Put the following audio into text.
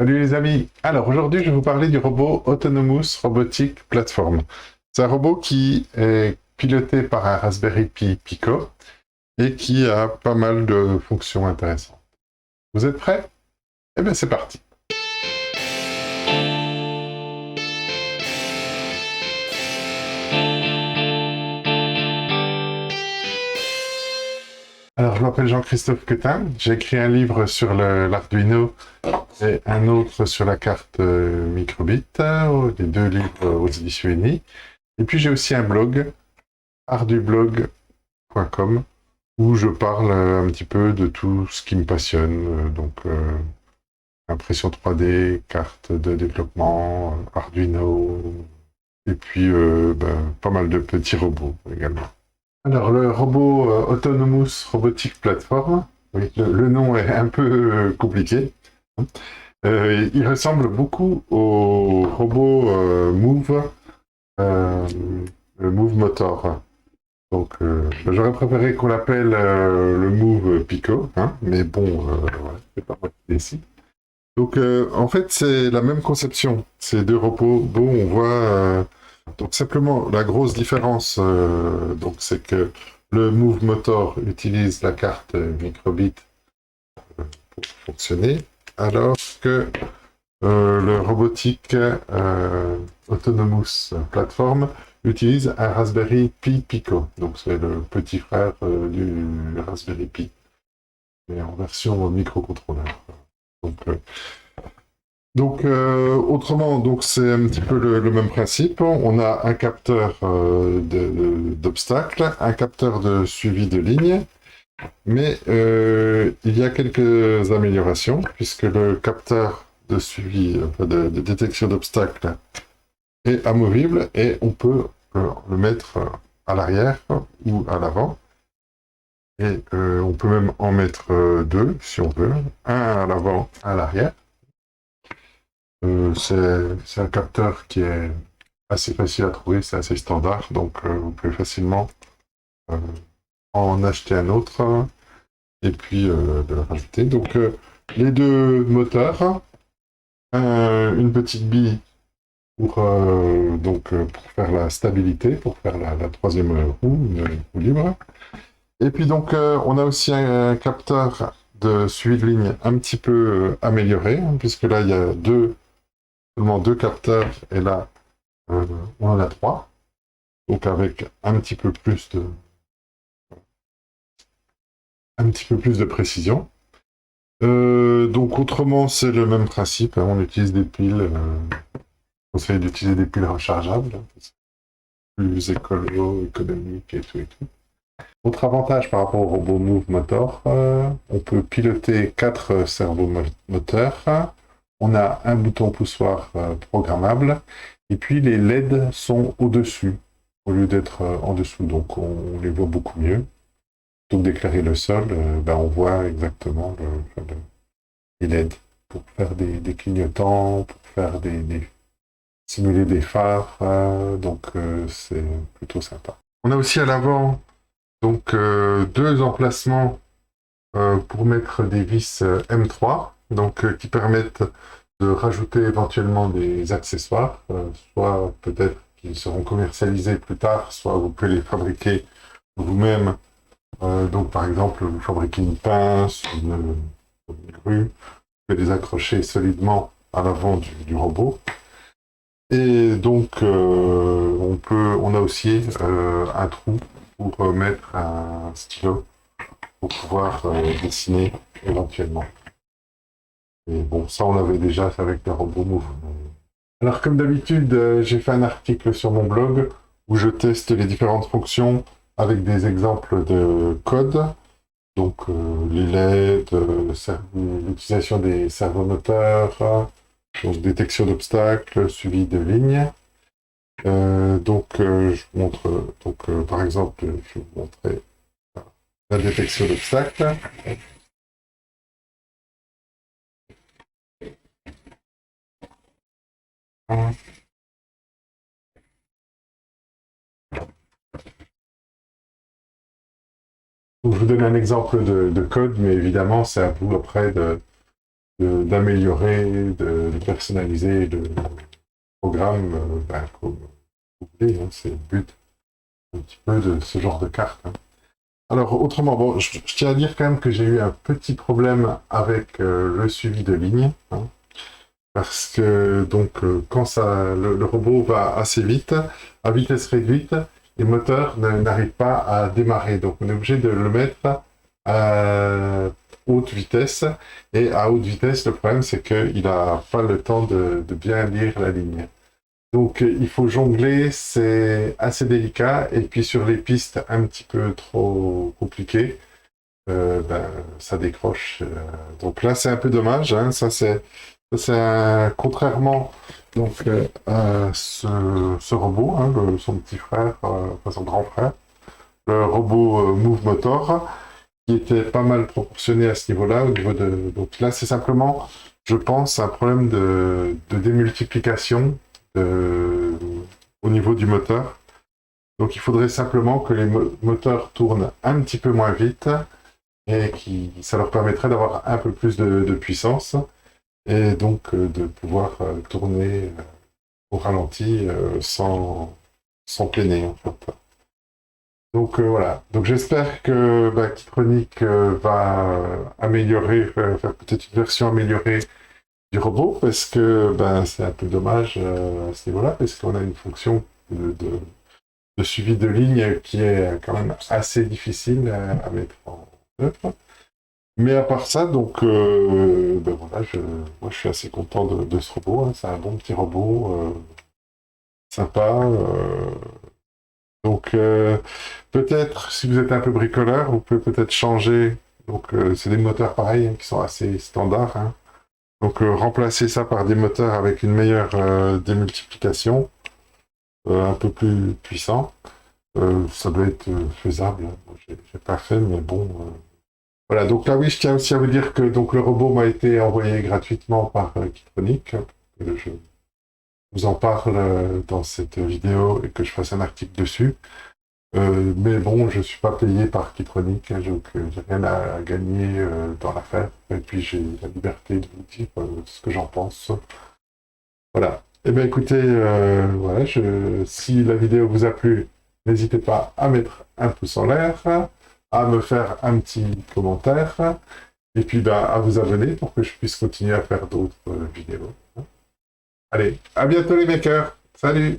Salut les amis. Alors aujourd'hui, je vais vous parler du robot Autonomous Robotic Platform. C'est un robot qui est piloté par un Raspberry Pi Pico et qui a pas mal de fonctions intéressantes. Vous êtes prêts? Eh bien, c'est parti. Alors, je m'appelle Jean-Christophe Quetin. J'ai écrit un livre sur l'Arduino et un autre sur la carte microbit, les deux livres aux éditions Uni. Et puis, j'ai aussi un blog, ardublog.com, où je parle un petit peu de tout ce qui me passionne, impression 3D, carte de développement, Arduino, et puis pas mal de petits robots également. Alors le robot Autonomous Robotic Platform, oui, le nom est un peu compliqué. Il ressemble beaucoup au robot euh, Move Motor. Donc, j'aurais préféré qu'on l'appelle le Move Pico, hein, mais bon, voilà, c'est pas moi qui décide. Donc, en fait, c'est la même conception. Ces deux robots, bon, on voit. Donc, simplement, la grosse différence, donc, c'est que le Move Motor utilise la carte microbit pour fonctionner, alors que le robotique Autonomous Platform utilise un Raspberry Pi Pico. Donc c'est le petit frère du Raspberry Pi, mais en version microcontrôleur. Donc, autrement, donc c'est un petit peu le même principe. On a un capteur d'obstacles, un capteur de suivi de ligne, mais il y a quelques améliorations puisque le capteur de suivi, enfin de détection d'obstacles est amovible et on peut le mettre à l'arrière ou à l'avant. Et on peut même en mettre deux si on veut, un à l'avant, un à l'arrière. C'est un capteur qui est assez facile à trouver, c'est assez standard, donc vous pouvez facilement euh, en acheter un autre et puis de le rajouter. Donc les deux moteurs, une petite bille pour faire la stabilité, pour faire la troisième roue, une roue libre. Et puis donc on a aussi un capteur de suivi de ligne un petit peu amélioré, hein, puisque là il y a seulement deux capteurs et là on en a trois, donc avec un petit peu plus de précision. Donc autrement c'est le même principe, hein, on utilise des piles, on conseille d'utiliser des piles rechargeables, hein, c'est plus écolo, économique et tout et tout. Autre avantage par rapport au robot Move Motor, on peut piloter 4 servomoteurs, on a un bouton poussoir programmable, et puis les LED sont au-dessus, au lieu d'être en dessous, donc on les voit beaucoup mieux. Plutôt que d'éclairer le sol, on voit exactement les LED pour faire des clignotants, pour faire simuler des phares, c'est plutôt sympa. On a aussi à l'avant deux emplacements pour mettre des vis M3, qui permettent de rajouter éventuellement des accessoires, soit peut-être qu'ils seront commercialisés plus tard, soit vous pouvez les fabriquer vous-même. Donc par exemple, vous fabriquez une pince, une grue, vous pouvez les accrocher solidement à l'avant du robot. Et donc on a aussi un trou pour mettre un stylo pour pouvoir dessiner éventuellement. Et bon, ça on l'avait déjà avec les robots Move. Alors comme d'habitude, j'ai fait un article sur mon blog où je teste les différentes fonctions avec des exemples de code. Donc les LED, l'utilisation des servomoteurs, donc détection d'obstacles, suivi de lignes. Je montre, par exemple, je vais vous montrer la détection d'obstacles. Donc, je vous donne un exemple de code, mais évidemment, c'est à vous après d'améliorer, de personnaliser le programme comme vous voulez. Hein, c'est le but un petit peu de ce genre de carte. Hein. Alors, autrement, bon, je tiens à dire quand même que j'ai eu un petit problème avec le suivi de ligne. Hein, parce que, donc, quand le robot va assez vite, à vitesse réduite, les moteurs n'arrivent pas à démarrer. Donc, on est obligé de le mettre à haute vitesse. Et à haute vitesse, le problème, c'est qu'il n'a pas le temps de bien lire la ligne. Donc, il faut jongler, c'est assez délicat. Et puis, sur les pistes un petit peu trop compliquées, ça décroche. Donc là, c'est un peu dommage. Hein, contrairement donc, à ce robot, hein, son petit frère, enfin son grand frère, le robot Move Motor, qui était pas mal proportionné à ce niveau-là. Donc là, c'est simplement, je pense, un problème de démultiplication au niveau du moteur. Donc il faudrait simplement que les moteurs tournent un petit peu moins vite et ça leur permettrait d'avoir un peu plus de puissance et donc de pouvoir tourner au ralenti sans peiner en fait. Donc voilà. Donc j'espère que Keytronic va améliorer, faire peut-être une version améliorée du robot parce que c'est un peu dommage à ce niveau-là parce qu'on a une fonction de suivi de ligne qui est quand même assez difficile à mettre en œuvre. Mais à part ça, donc, voilà, moi je suis assez content de ce robot. Hein. C'est un bon petit robot, sympa. Donc, peut-être, si vous êtes un peu bricoleur, vous pouvez peut-être changer. Donc, c'est des moteurs pareils hein, qui sont assez standards. Hein. Donc, remplacer ça par des moteurs avec une meilleure démultiplication, un peu plus puissant. Ça doit être faisable. Moi, j'ai pas fait, mais bon. Voilà, donc là, oui, je tiens aussi à vous dire que donc, le robot m'a été envoyé gratuitement par Keytronic. Je vous en parle dans cette vidéo et que je fasse un article dessus. Mais bon, je ne suis pas payé par Keytronic, hein, donc j'ai rien à gagner dans l'affaire. Et puis j'ai la liberté de vous dire ce que j'en pense. Voilà. Eh bien écoutez, voilà, si la vidéo vous a plu, n'hésitez pas à mettre un pouce en l'air, à me faire un petit commentaire, et puis à vous abonner pour que je puisse continuer à faire d'autres vidéos. Allez, à bientôt les makers. Salut!